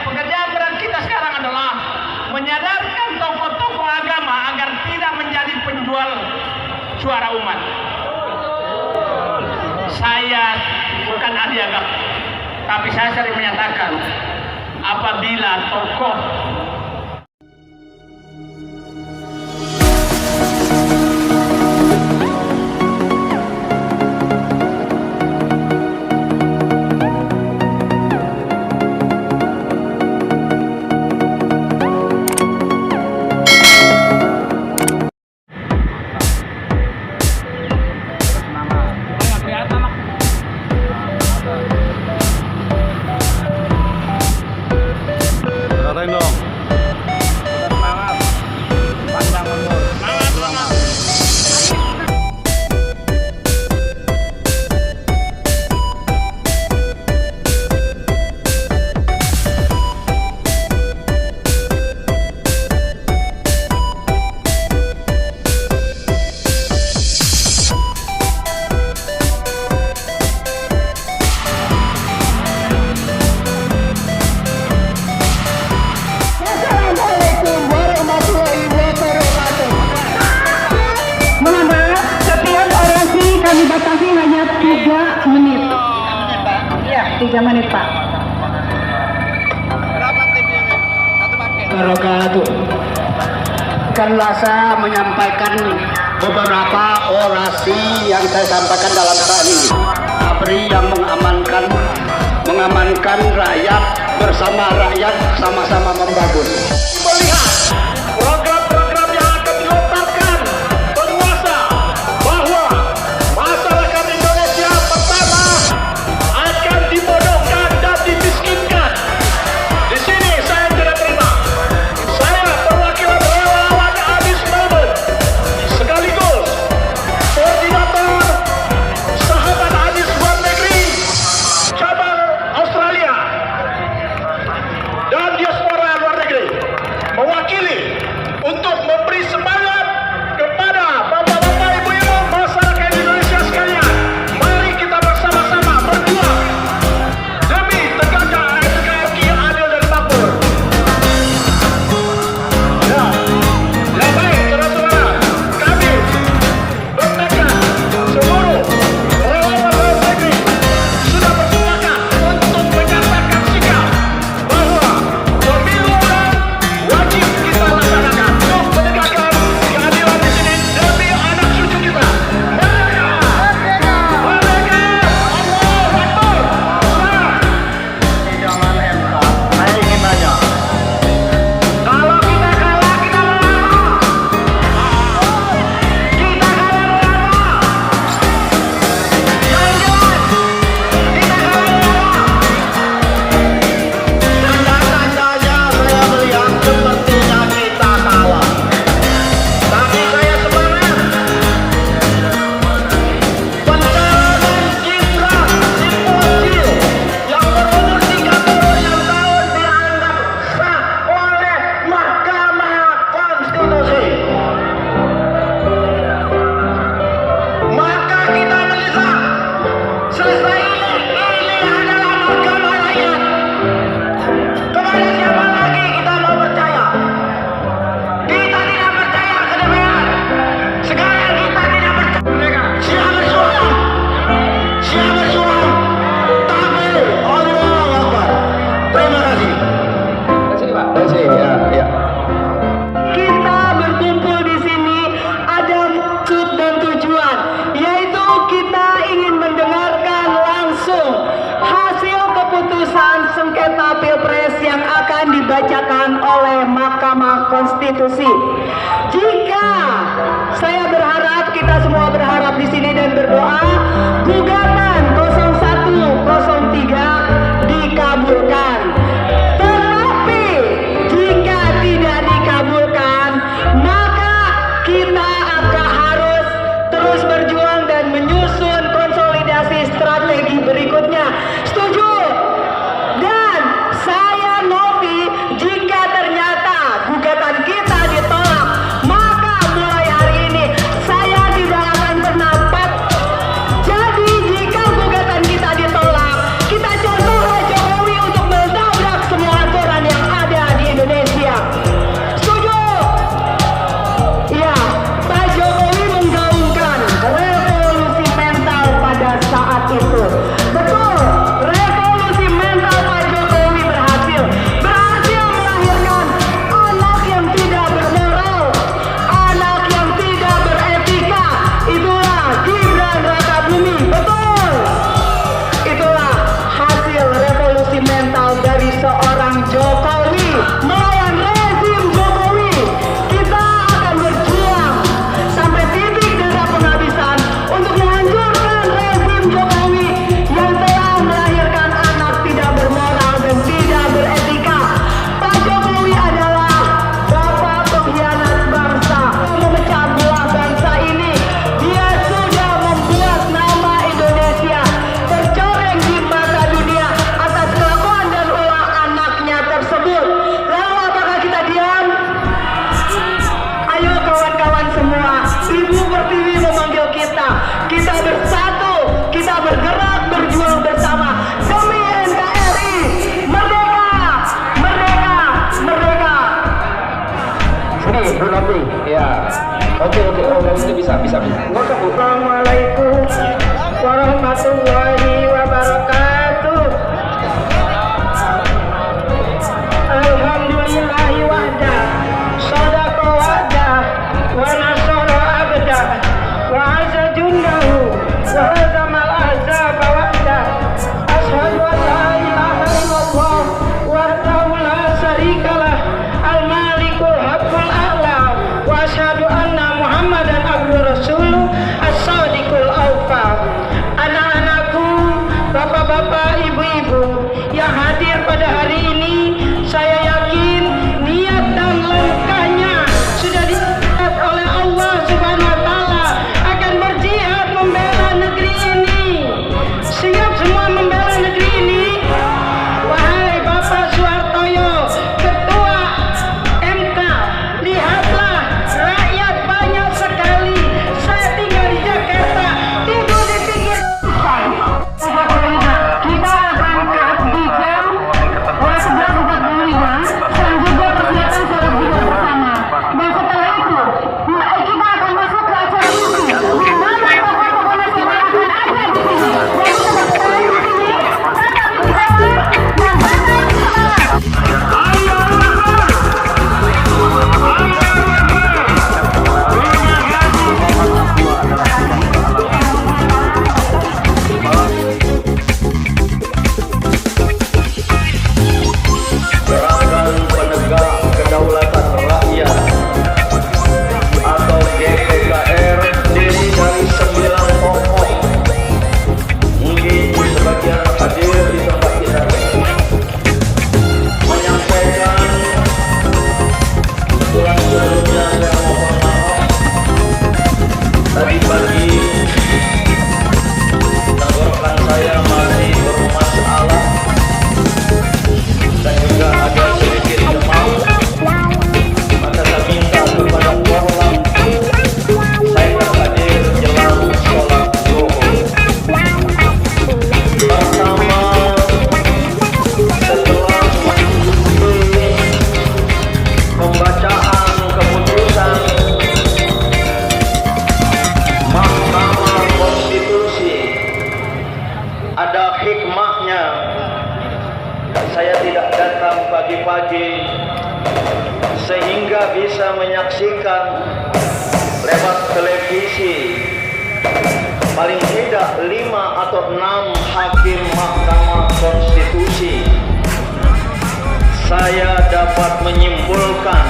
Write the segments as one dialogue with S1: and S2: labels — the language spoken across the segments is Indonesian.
S1: pekerjaan berat kita sekarang adalah menyadarkan tokoh-tokoh agama agar tidak menjadi penjual suara umat. Saya bukan ahli agama, tapi saya sering menyatakan apabila tokoh
S2: dibatasi hanya 3 menit. Iya, 3 menit Pak.
S3: Berapa tipnya? Satu paket.
S4: Wabarakatuh. Kanlah saya menyampaikan beberapa orasi yang saya sampaikan dalam saat ini. ABRI yang mengamankan rakyat, bersama rakyat sama-sama membangun. Melihat program-program yang akan dilontarkan penguasa bahwa masyarakat Indonesia pertama akan dibodohkan dan dimiskinkan. Di sini saya tidak terima. Saya perwakilan relawan Anies Baswedan sekaligus koordinator sahabat Anies luar negeri cabang Australia dan diaspora luar negeri, mewakili untuk memberi semangat kepada bapak-bapak, ibu-ibu, masyarakat Indonesia sekalian. Mari kita bersama-sama berjuang demi tegaknya NKRI adil dan makmur. Ya baik, saudara-saudara, kami bertekad seluruh relawan luar negeri sudah bersepakat untuk menyatakan sikap bahwa pemilu wajib kita laksanakan untuk menegakkan keadilan di sini demi anak cucu kita. Merdeka! Merdeka! Allahu Akbar! Jangan MK. Saya ingin tanya. Kalau kita kalah, kita melawan. Kita kalah melawan. Yang jelas, kita kalah melawan. Tanda-tandanya saya melihat sepertinya kita kalah. Tapi saya semangat. Pencalonan Citra Simposil yang berumur 36 tahun dianggap sah oleh Mahkamah Konstitusi. Maka kita melihat selesai ini adalah mahkamah rakyat. Kepada siapa lagi kita mau percaya? Kita tidak percaya ke DPR. Sekarang kita tidak percaya. Siap berjuang. Siap berjuang. Takbir. Allahu Akbar. Terima kasih. Terima kasih, ya. Kita berkumpul di sini ada maksud dan tujuan, yaitu kita ingin mendengarkan langsung hasil keputusan sengketa Pilpres yang akan dibacakan oleh Mahkamah Konstitusi. Jika saya berharap, kita semua berharap di sini dan berdoa, gugatan 0103 dikabulkan. Tetapi jika tidak dikabulkan, maka kita akan harus terus berjuang dan menyusun konsolidasi strategi berikutnya. Setuju? Dan saya Novi, jika ternyata gugatan kita ditolak, maka mulai hari ini saya tidak akan bernapas. Jadi jika
S5: Oke, oh itu bisa.
S2: Assalamualaikum warahmatullahi wabarakatuh. Alhamdulillahi wahdah, sadaqa wa'dah, wa nasara abdah, wa azza jundahu, wa hazamal ahzaba wahdah. Asyhadu an la ilaha illallah wahdahu la syarikalah, al-malikul haqqul a'la, wa asyhadu anna Muhammadan abduhu rasuluh, as-sadiqul awfa. Anak-anakku, bapak-bapak, ibu-ibu yang hadir pada hari ini, saya yakin niat dan langkahnya sudah dilihat oleh Allah Subhanahu wa Ta'ala akan berjihad membela negeri ini. Siap semua membela negeri ini? Wahai Bapak Suhartoyo, Ketua MK, lihatlah rakyat banyak sekali. Saya tinggal di Jakarta, tidur di pinggir jalan. Kita akan di jam 11.45 dan juga persiapan sholat zuhur bersama. Dan setelah itu kita akan masuk ke acara inti. Nama tokoh-tokoh nasional akan ada di sini. Dan setelah di sini tetap bersama dan tetap semangat.
S5: Gerakan Penegak Kedaulatan Rakyat atau GPKR terdiri dari 9 tokoh. Mungkin sebagian hadir di tempat kita menyampaikan sebelumnya saya mohon maaf tadi pagi tenggorokan saya masih bermasalah dan juga ada sedikit demam, maka saya minta kepada Korlam saya hadir jelang sholat zuhur. Pertama, setelah pembacaan keputusan Mahkamah Konstitusi, ada hikmahnya. Saya tidak datang pagi-pagi sehingga bisa menyaksikan lewat televisi paling tidak 5 atau 6 hakim Mahkamah Konstitusi. Saya dapat menyimpulkan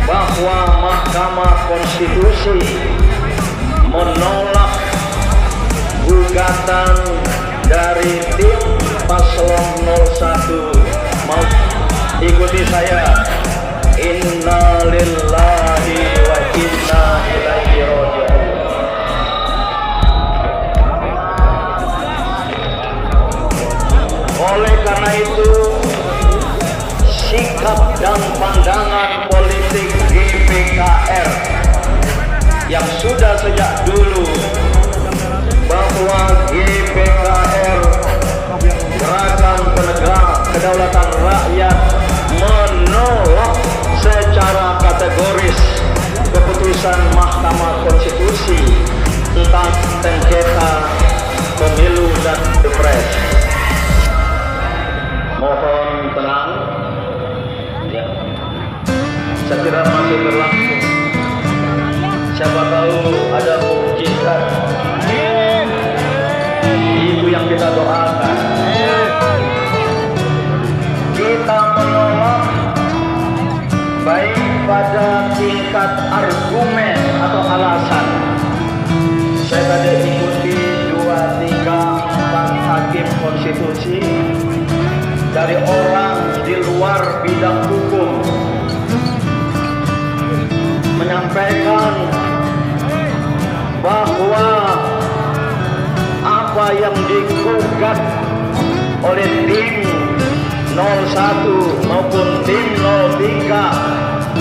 S5: bahwa Mahkamah Konstitusi menolak gugatan dari tim paslon 01. Mau ikuti saya. Inna lillahi wa inna ilaihi raji'un. Oleh karena itu, sikap dan pandangan politik GPKR yang sudah sejak dulu bahwa GPKR, Gerakan Penegak Kedaulatan Rakyat, menolak secara kategoris keputusan Mahkamah Konstitusi tentang sengketa pemilu dan pilpres. Mohon tenang, ya. Saya kira masih berlangsung. Siapa tahu ada mukjizat. Itu yang kita doakan. Kita menolak baik pada tingkat argumen atau alasan. Saya tadi ikuti 2, 3, 4 hakim konstitusi dari orang di luar bidang hukum menyampaikan bahwa apa yang digugat oleh tim 01 maupun tim 03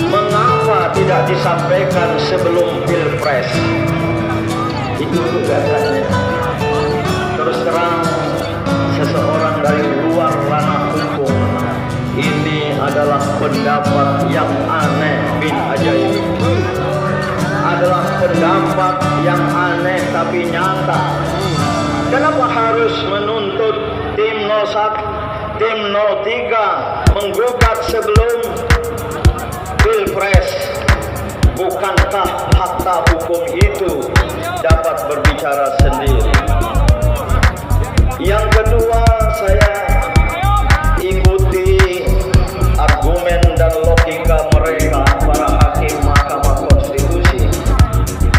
S5: mengapa tidak disampaikan sebelum pilpres. Itu gugatannya. Terus terang, seseorang dari luar ranah hukum, ini adalah pendapat yang aneh bin ajaib. nampak yang aneh tapi nyata. Kenapa harus menuntut tim 01, tim 03 menggugat sebelum Pilpres? Bukankah fakta hukum itu dapat berbicara sendiri? Yang kedua, saya ikuti argumen dan logika mereka para hakim Mahkamah Konstitusi.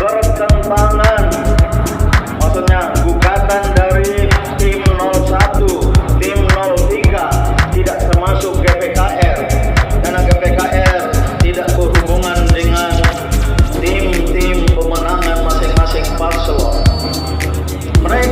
S5: Bertentangan, maksudnya gugatan dari tim 01, tim 03 tidak termasuk GPKR, karena GPKR tidak berhubungan dengan tim-tim pemenangan masing-masing paslon. Mereka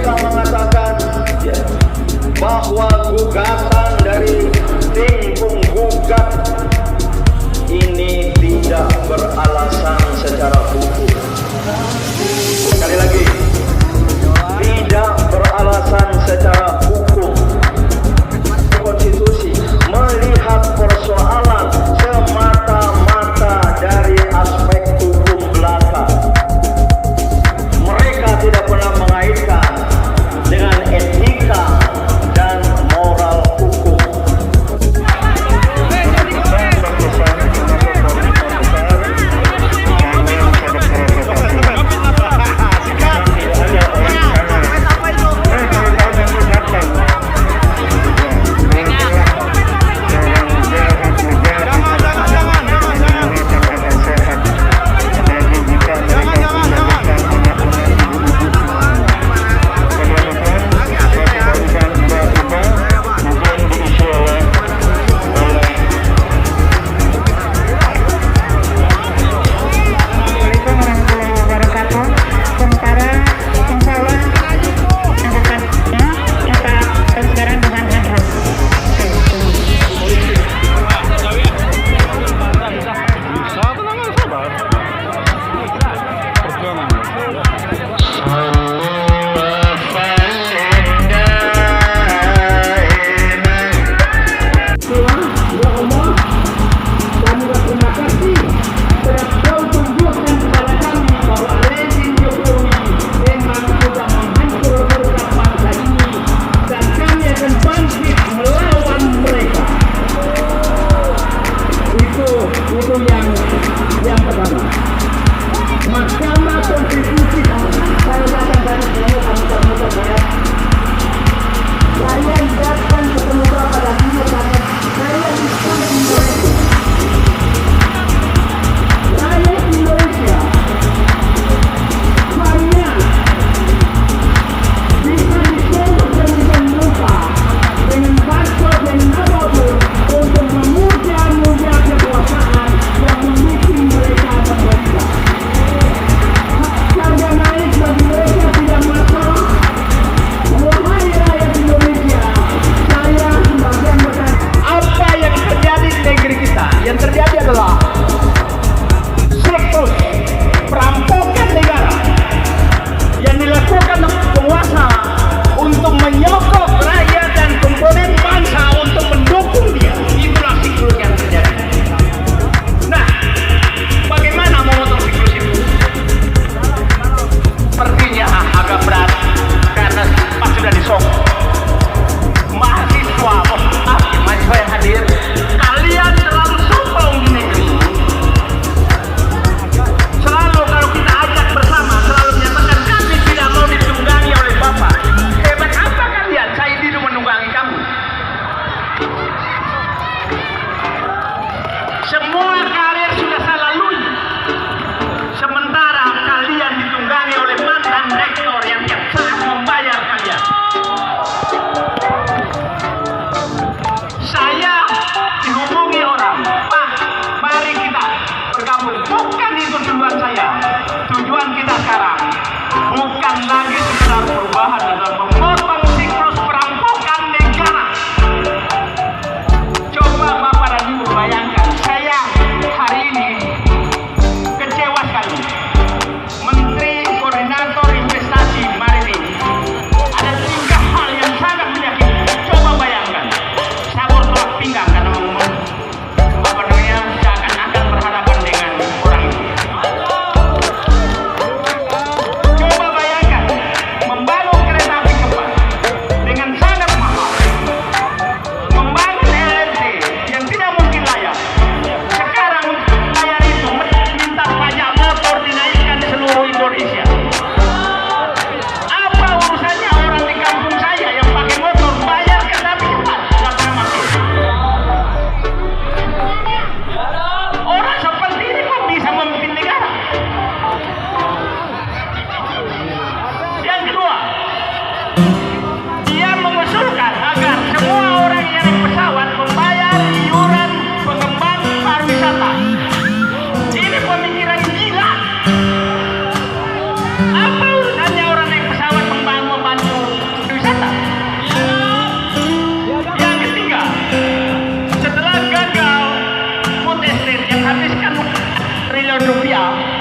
S1: triliun rupiah